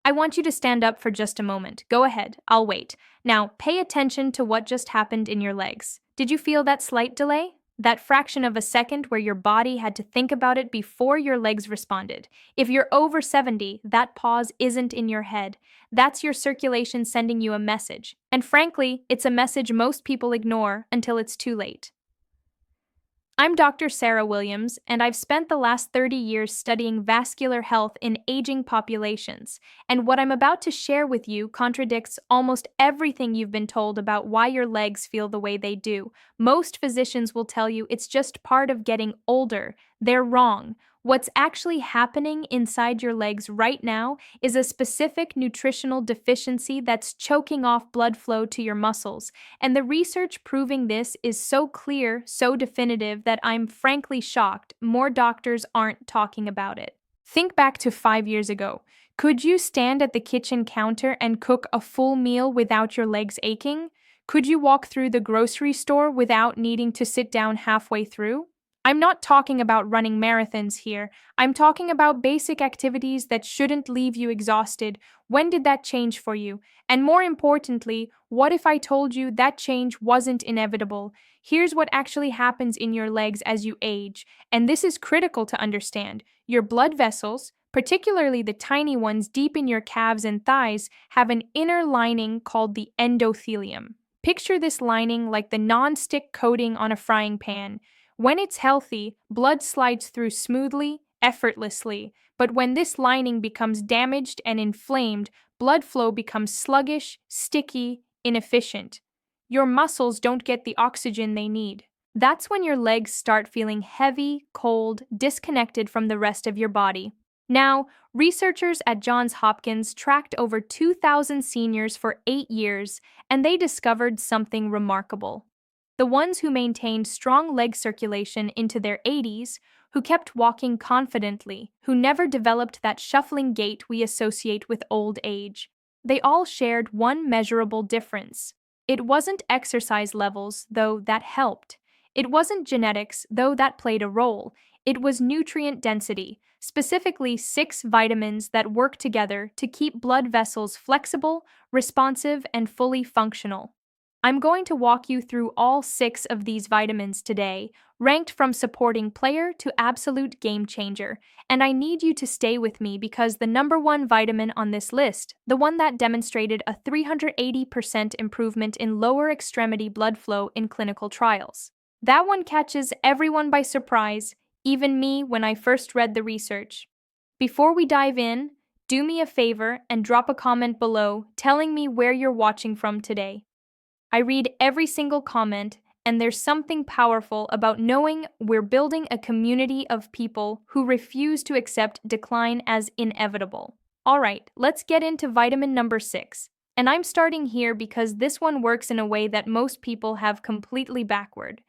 I want you to stand up for just a moment. Go ahead, I'll wait. Now, pay attention to what just happened in your legs. Did you feel that slight delay? That fraction of a second where your body had to think about it before your legs responded. If you're over 70, that pause isn't in your head. That's your circulation sending you a message. And frankly, it's a message most people ignore until it's too late. I'm Dr. Sara Williams, and I've spent the last 30 years studying vascular health in aging populations. And what I'm about to share with you contradicts almost everything you've been told about why your legs feel the way they do. Most physicians will tell you it's just part of getting older. They're wrong. What's actually happening inside your legs right now is a specific nutritional deficiency that's choking off blood flow to your muscles. And the research proving this is so clear, so definitive, that I'm frankly shocked more doctors aren't talking about it. Think back to 5 years ago. Could you stand at the kitchen counter and cook a full meal without your legs aching? Could you walk through the grocery store without needing to sit down halfway through? I'm not talking about running marathons here. I'm talking about basic activities that shouldn't leave you exhausted. When did that change for you? And more importantly, what if I told you that change wasn't inevitable? Here's what actually happens in your legs as you age, and this is critical to understand. Your blood vessels, particularly the tiny ones deep in your calves and thighs, have an inner lining called the endothelium. Picture this lining like the non-stick coating on a frying pan. When it's healthy, blood slides through smoothly, effortlessly. But when this lining becomes damaged and inflamed, blood flow becomes sluggish, sticky, inefficient. Your muscles don't get the oxygen they need. That's when your legs start feeling heavy, cold, disconnected from the rest of your body. Now, researchers at Johns Hopkins tracked over 2,000 seniors for 8 years, and they discovered something remarkable. The ones who maintained strong leg circulation into their 80s, who kept walking confidently, who never developed that shuffling gait we associate with old age, they all shared one measurable difference. It wasn't exercise levels, though that helped. It wasn't genetics, though that played a role. It was nutrient density, specifically 6 vitamins that work together to keep blood vessels flexible, responsive, and fully functional. I'm going to walk you through all 6 of these vitamins today, ranked from supporting player to absolute game changer. And I need you to stay with me because the number 1 vitamin on this list, the one that demonstrated a 380% improvement in lower extremity blood flow in clinical trials. That one catches everyone by surprise, even me when I first read the research. Before we dive in, do me a favor and drop a comment below telling me where you're watching from today. I read every single comment, and there's something powerful about knowing we're building a community of people who refuse to accept decline as inevitable. All right, let's get into vitamin number 6. And I'm starting here because this one works in a way that most people have completely backward.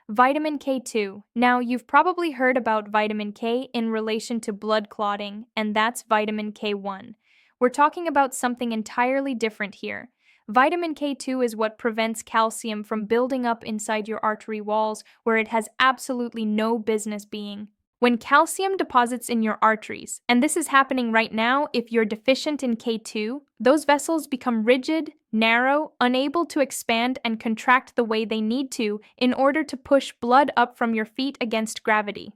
Vitamin K2. Now, you've probably heard about vitamin K in relation to blood clotting, and that's vitamin K1. We're talking about something entirely different here. Vitamin K2 is what prevents calcium from building up inside your artery walls where it has absolutely no business being. When calcium deposits in your arteries, and this is happening right now if you're deficient in K2, those vessels become rigid, narrow, unable to expand and contract the way they need to in order to push blood up from your feet against gravity.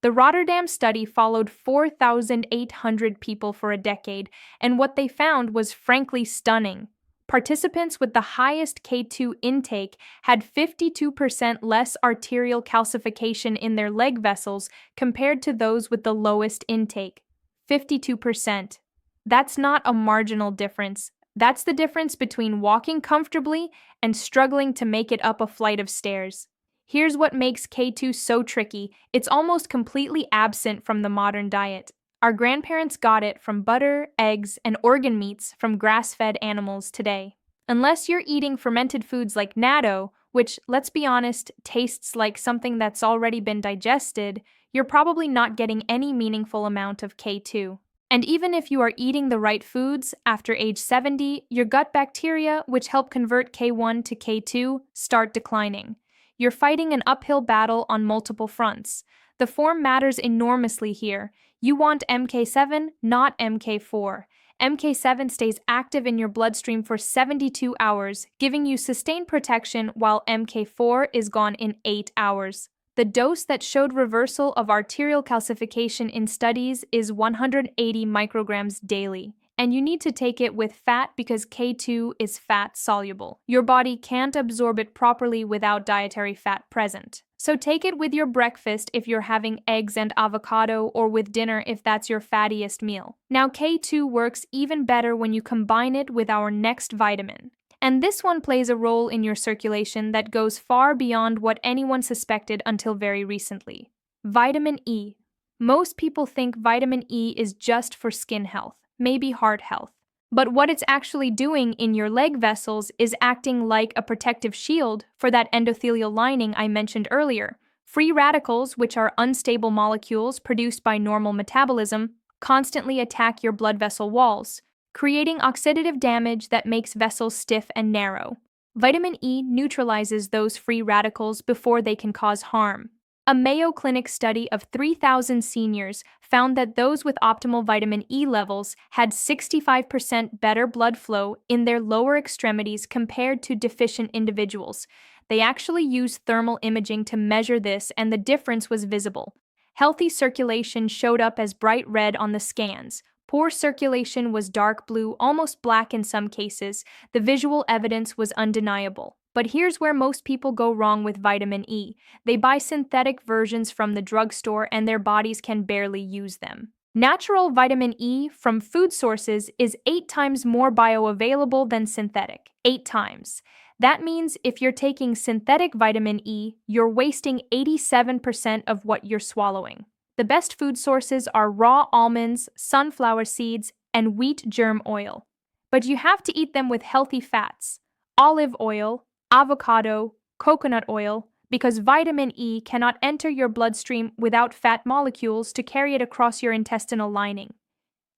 The Rotterdam study followed 4,800 people for a decade, and what they found was frankly stunning. Participants with the highest K2 intake had 52% less arterial calcification in their leg vessels compared to those with the lowest intake. 52%. That's not a marginal difference. That's the difference between walking comfortably and struggling to make it up a flight of stairs. Here's what makes K2 so tricky. It's almost completely absent from the modern diet. Our grandparents got it from butter, eggs, and organ meats from grass-fed animals today. Unless you're eating fermented foods like natto, which, let's be honest, tastes like something that's already been digested, you're probably not getting any meaningful amount of K2. And even if you are eating the right foods, after age 70, your gut bacteria, which help convert K1 to K2, start declining. You're fighting an uphill battle on multiple fronts. The form matters enormously here. You want MK7, not MK4. MK7 stays active in your bloodstream for 72 hours, giving you sustained protection, while MK4 is gone in 8 hours. The dose that showed reversal of arterial calcification in studies is 180 micrograms daily, and you need to take it with fat because K2 is fat soluble. Your body can't absorb it properly without dietary fat present. So take it with your breakfast if you're having eggs and avocado, or with dinner if that's your fattiest meal. Now, K2 works even better when you combine it with our next vitamin. And this one plays a role in your circulation that goes far beyond what anyone suspected until very recently. Vitamin E. Most people think vitamin E is just for skin health, maybe heart health. But what it's actually doing in your leg vessels is acting like a protective shield for that endothelial lining I mentioned earlier. Free radicals, which are unstable molecules produced by normal metabolism, constantly attack your blood vessel walls, creating oxidative damage that makes vessels stiff and narrow. Vitamin E neutralizes those free radicals before they can cause harm. A Mayo Clinic study of 3,000 seniors found that those with optimal vitamin E levels had 65% better blood flow in their lower extremities compared to deficient individuals. They actually used thermal imaging to measure this, and the difference was visible. Healthy circulation showed up as bright red on the scans. Poor circulation was dark blue, almost black in some cases. The visual evidence was undeniable. But here's where most people go wrong with vitamin E. They buy synthetic versions from the drugstore and their bodies can barely use them. Natural vitamin E from food sources is 8 times more bioavailable than synthetic. 8 times. That means if you're taking synthetic vitamin E, you're wasting 87% of what you're swallowing. The best food sources are raw almonds, sunflower seeds, and wheat germ oil. But you have to eat them with healthy fats, olive oil, avocado, coconut oil, because vitamin E cannot enter your bloodstream without fat molecules to carry it across your intestinal lining.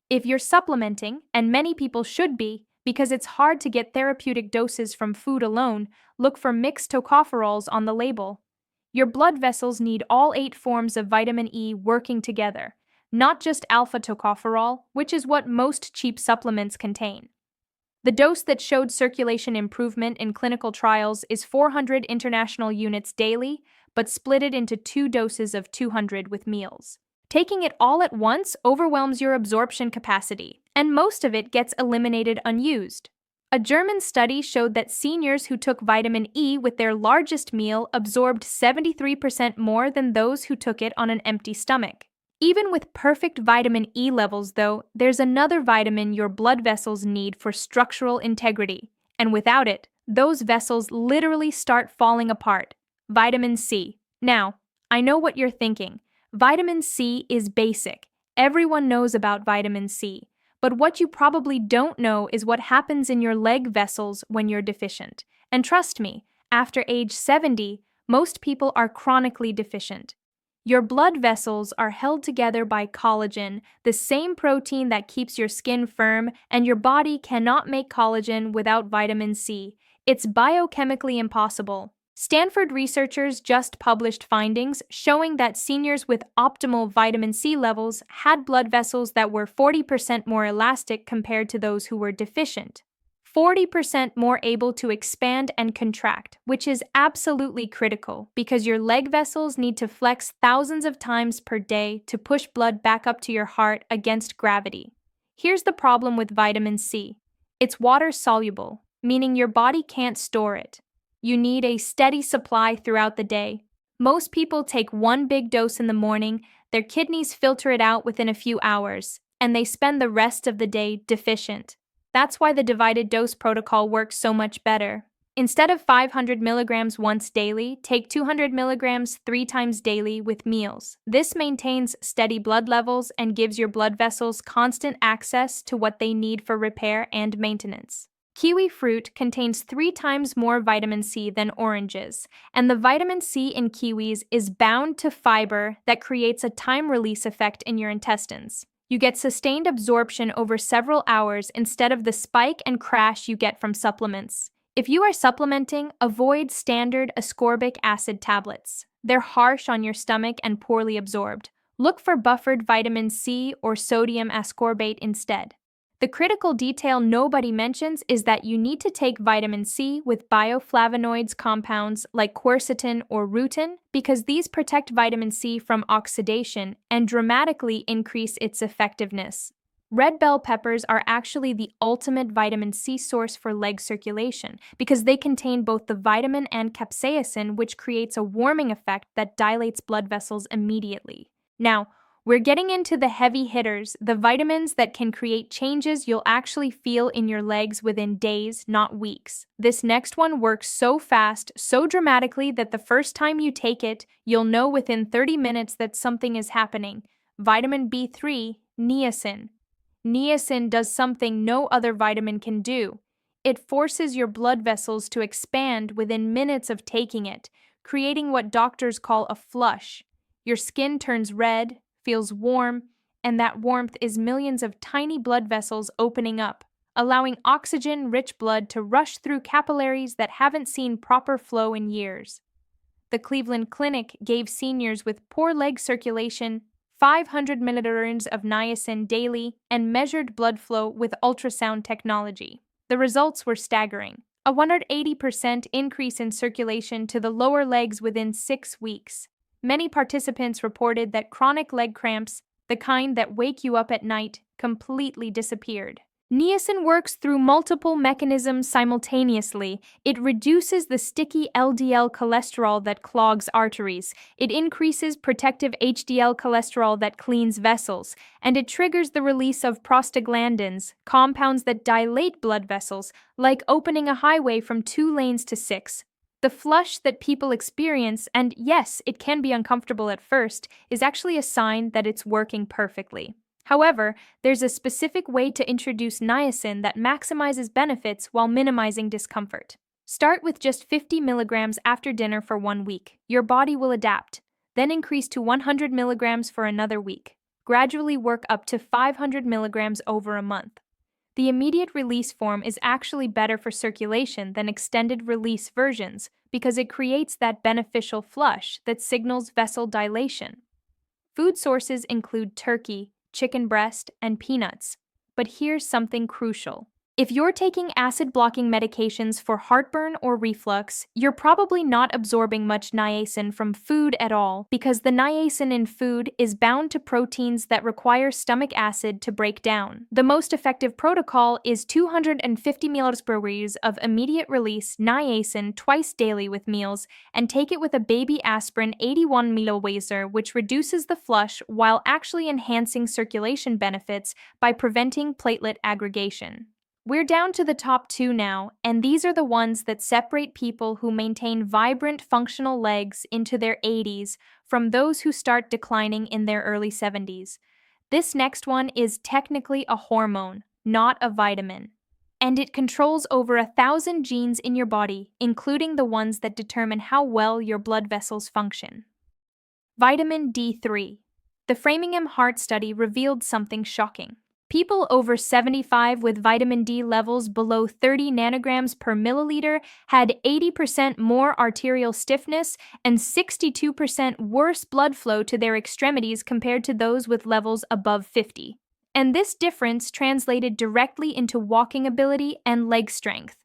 If you're supplementing, and many people should be, because it's hard to get therapeutic doses from food alone, look for mixed tocopherols on the label. Your blood vessels need all 8 forms of vitamin E working together, not just alpha tocopherol, which is what most cheap supplements contain. The dose that showed circulation improvement in clinical trials is 400 international units daily, but split it into 2 doses of 200 with meals. Taking it all at once overwhelms your absorption capacity, and most of it gets eliminated unused. A German study showed that seniors who took vitamin E with their largest meal absorbed 73% more than those who took it on an empty stomach. Even with perfect vitamin E levels, though, there's another vitamin your blood vessels need for structural integrity, and without it, those vessels literally start falling apart. Vitamin C. Now, I know what you're thinking. Vitamin C is basic. Everyone knows about vitamin C. But what you probably don't know is what happens in your leg vessels when you're deficient. And trust me, after age 70, most people are chronically deficient. Your blood vessels are held together by collagen, the same protein that keeps your skin firm, and your body cannot make collagen without vitamin C. It's biochemically impossible. Stanford researchers just published findings showing that seniors with optimal vitamin C levels had blood vessels that were 40% more elastic compared to those who were deficient. 40% more able to expand and contract, which is absolutely critical because your leg vessels need to flex thousands of times per day to push blood back up to your heart against gravity. Here's the problem with vitamin C. It's water-soluble, meaning your body can't store it. You need a steady supply throughout the day. Most people take 1 big dose in the morning, their kidneys filter it out within a few hours, and they spend the rest of the day deficient. That's why the divided dose protocol works so much better. Instead of 500 milligrams once daily, take 200 milligrams 3 times daily with meals. This maintains steady blood levels and gives your blood vessels constant access to what they need for repair and maintenance. Kiwi fruit contains 3 times more vitamin C than oranges, and the vitamin C in kiwis is bound to fiber that creates a time-release effect in your intestines. You get sustained absorption over several hours instead of the spike and crash you get from supplements. If you are supplementing, avoid standard ascorbic acid tablets. They're harsh on your stomach and poorly absorbed. Look for buffered vitamin C or sodium ascorbate instead. The critical detail nobody mentions is that you need to take vitamin C with bioflavonoids compounds like quercetin or rutin because these protect vitamin C from oxidation and dramatically increase its effectiveness. Red bell peppers are actually the ultimate vitamin C source for leg circulation because they contain both the vitamin and capsaicin, which creates a warming effect that dilates blood vessels immediately. Now, we're getting into the heavy hitters, the vitamins that can create changes you'll actually feel in your legs within days, not weeks. This next one works so fast, so dramatically that the first time you take it, you'll know within 30 minutes that something is happening. Vitamin B3, niacin. Niacin does something no other vitamin can do. It forces your blood vessels to expand within minutes of taking it, creating what doctors call a flush. Your skin turns red, feels warm, and that warmth is millions of tiny blood vessels opening up, allowing oxygen-rich blood to rush through capillaries that haven't seen proper flow in years. The Cleveland Clinic gave seniors with poor leg circulation 500 milliliters of niacin daily and measured blood flow with ultrasound technology. The results were staggering. A 180% increase in circulation to the lower legs within 6 weeks. Many participants reported that chronic leg cramps, the kind that wake you up at night, completely disappeared. Niacin works through multiple mechanisms simultaneously. It reduces the sticky LDL cholesterol that clogs arteries, it increases protective HDL cholesterol that cleans vessels, and it triggers the release of prostaglandins, compounds that dilate blood vessels, like opening a highway from 2 lanes to 6. The flush that people experience, and yes, it can be uncomfortable at first, is actually a sign that it's working perfectly. However, there's a specific way to introduce niacin that maximizes benefits while minimizing discomfort. Start with just 50 milligrams after dinner for 1 week. Your body will adapt. Then increase to 100 milligrams for another week. Gradually work up to 500 milligrams over a month. The immediate release form is actually better for circulation than extended release versions because it creates that beneficial flush that signals vessel dilation. Food sources include turkey, chicken breast, and peanuts. But here's something crucial. If you're taking acid-blocking medications for heartburn or reflux, you're probably not absorbing much niacin from food at all because the niacin in food is bound to proteins that require stomach acid to break down. The most effective protocol is 250 ml of immediate-release niacin twice daily with meals, and take it with a baby aspirin 81 ml, which reduces the flush while actually enhancing circulation benefits by preventing platelet aggregation. We're down to the top 2 now, and these are the ones that separate people who maintain vibrant, functional legs into their 80s from those who start declining in their early 70s. This next one is technically a hormone, not a vitamin, and it controls over 1,000 genes in your body, including the ones that determine how well your blood vessels function. Vitamin D3. The Framingham Heart Study revealed something shocking. People over 75 with vitamin D levels below 30 nanograms per milliliter had 80% more arterial stiffness and 62% worse blood flow to their extremities compared to those with levels above 50. And this difference translated directly into walking ability and leg strength.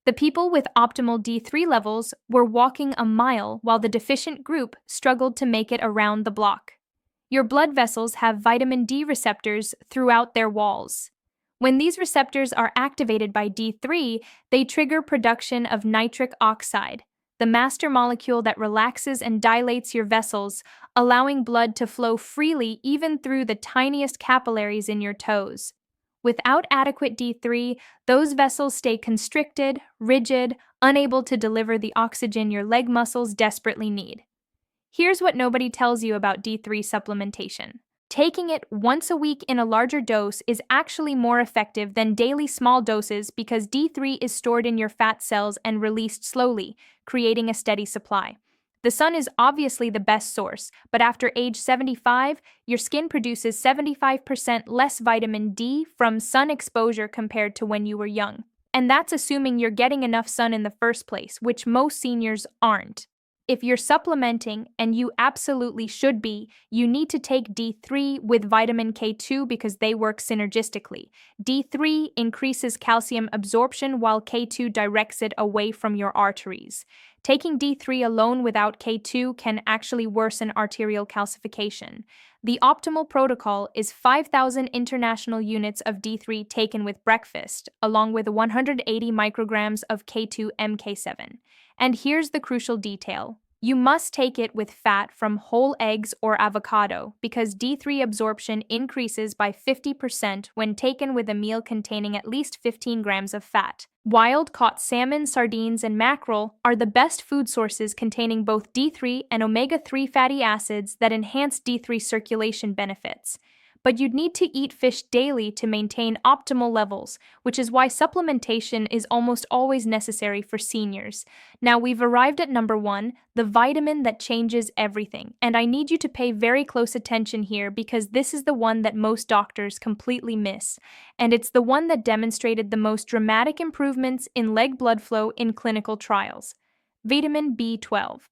The people with optimal D3 levels were walking a mile while the deficient group struggled to make it around the block. Your blood vessels have vitamin D receptors throughout their walls. When these receptors are activated by D3, they trigger production of nitric oxide, the master molecule that relaxes and dilates your vessels, allowing blood to flow freely even through the tiniest capillaries in your toes. Without adequate D3, those vessels stay constricted, rigid, unable to deliver the oxygen your leg muscles desperately need. Here's what nobody tells you about D3 supplementation. Taking it once a week in a larger dose is actually more effective than daily small doses because D3 is stored in your fat cells and released slowly, creating a steady supply. The sun is obviously the best source, but after age 75, your skin produces 75% less vitamin D from sun exposure compared to when you were young. And that's assuming you're getting enough sun in the first place, which most seniors aren't. If you're supplementing, and you absolutely should be, you need to take D3 with vitamin K2 because they work synergistically. D3 increases calcium absorption while K2 directs it away from your arteries. Taking D3 alone without K2 can actually worsen arterial calcification. The optimal protocol is 5,000 international units of D3 taken with breakfast, along with 180 micrograms of K2 MK7. And here's the crucial detail. You must take it with fat from whole eggs or avocado because D3 absorption increases by 50% when taken with a meal containing at least 15 grams of fat. Wild-caught salmon, sardines, and mackerel are the best food sources containing both D3 and omega-3 fatty acids that enhance D3 circulation benefits. But you'd need to eat fish daily to maintain optimal levels, which is why supplementation is almost always necessary for seniors. Now we've arrived at number 1, the vitamin that changes everything. And I need you to pay very close attention here because this is the one that most doctors completely miss. And it's the one that demonstrated the most dramatic improvements in leg blood flow in clinical trials. Vitamin B12.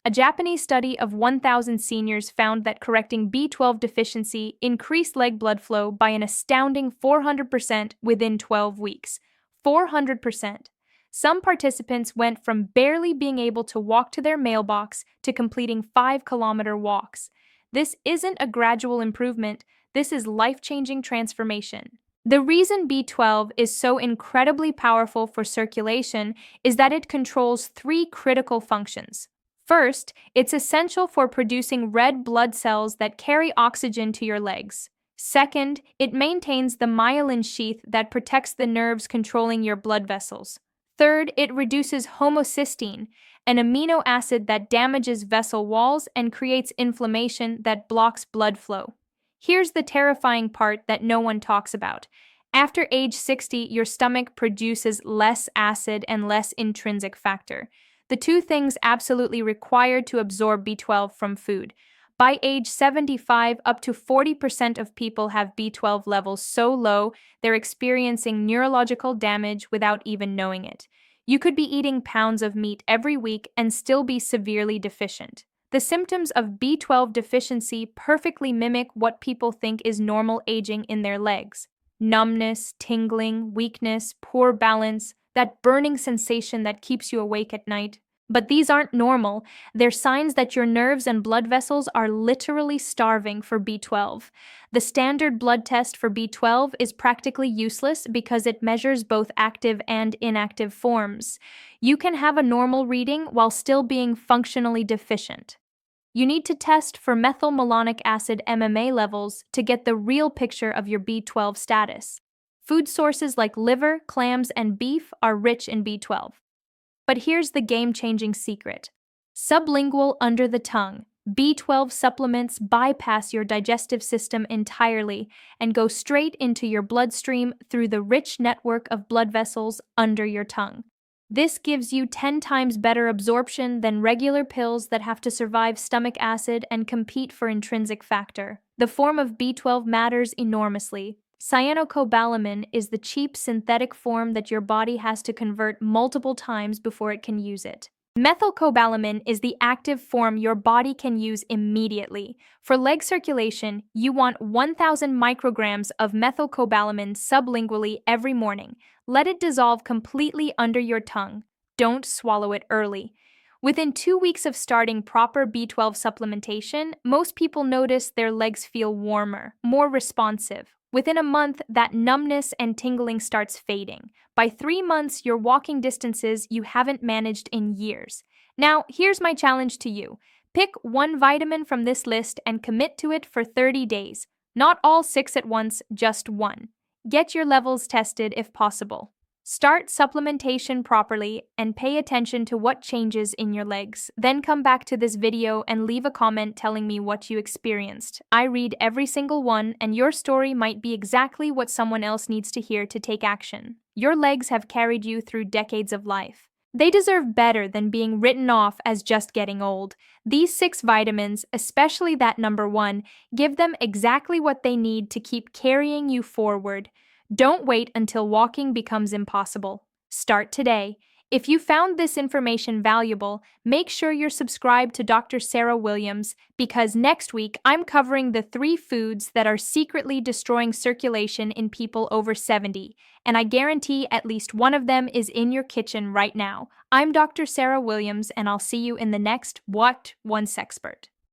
A Japanese study of 1,000 seniors found that correcting B12 deficiency increased leg blood flow by an astounding 400% within 12 weeks. 400%. Some participants went from barely being able to walk to their mailbox to completing 5-kilometer walks. This isn't a gradual improvement, this is life-changing transformation. The reason B12 is so incredibly powerful for circulation is that it controls 3 critical functions. First, it's essential for producing red blood cells that carry oxygen to your legs. Second, it maintains the myelin sheath that protects the nerves controlling your blood vessels. Third, it reduces homocysteine, an amino acid that damages vessel walls and creates inflammation that blocks blood flow. Here's the terrifying part that no one talks about. After age 60, your stomach produces less acid and less intrinsic factor. The two things absolutely required to absorb B12 from food. By age 75, up to 40% of people have B12 levels so low they're experiencing neurological damage without even knowing it. You could be eating pounds of meat every week and still be severely deficient. The symptoms of B12 deficiency perfectly mimic what people think is normal aging in their legs. Numbness, tingling, weakness, poor balance, that burning sensation that keeps you awake at night. But these aren't normal. They're signs that your nerves and blood vessels are literally starving for B12. The standard blood test for B12 is practically useless because it measures both active and inactive forms. You can have a normal reading while still being functionally deficient. You need to test for methylmalonic acid MMA levels to get the real picture of your B12 status. Food sources like liver, clams, and beef are rich in B12. But here's the game-changing secret. Sublingual under the tongue. B12 supplements bypass your digestive system entirely and go straight into your bloodstream through the rich network of blood vessels under your tongue. This gives you 10 times better absorption than regular pills that have to survive stomach acid and compete for intrinsic factor. The form of B12 matters enormously. Cyanocobalamin is the cheap synthetic form that your body has to convert multiple times before it can use it. Methylcobalamin is the active form your body can use immediately. For leg circulation, you want 1,000 micrograms of methylcobalamin sublingually every morning. Let it dissolve completely under your tongue. Don't swallow it early. Within 2 weeks of starting proper B12 supplementation, most people notice their legs feel warmer, more responsive. Within a month, that numbness and tingling starts fading. By 3 months, you're walking distances you haven't managed in years. Now, here's my challenge to you. Pick one vitamin from this list and commit to it for 30 days. Not all 6 at once, just one. Get your levels tested if possible. Start supplementation properly and pay attention to what changes in your legs. Then come back to this video and leave a comment telling me what you experienced. I read every single one, and your story might be exactly what someone else needs to hear to take action. Your legs have carried you through decades of life. They deserve better than being written off as just getting old. These 6 vitamins, especially that number 1, give them exactly what they need to keep carrying you forward. Don't wait until walking becomes impossible. Start today. If you found this information valuable, make sure you're subscribed to Dr. Sara Williams because next week I'm covering the 3 foods that are secretly destroying circulation in people over 70, and I guarantee at least one of them is in your kitchen right now. I'm Dr. Sara Williams, and I'll see you in the next What Once Expert.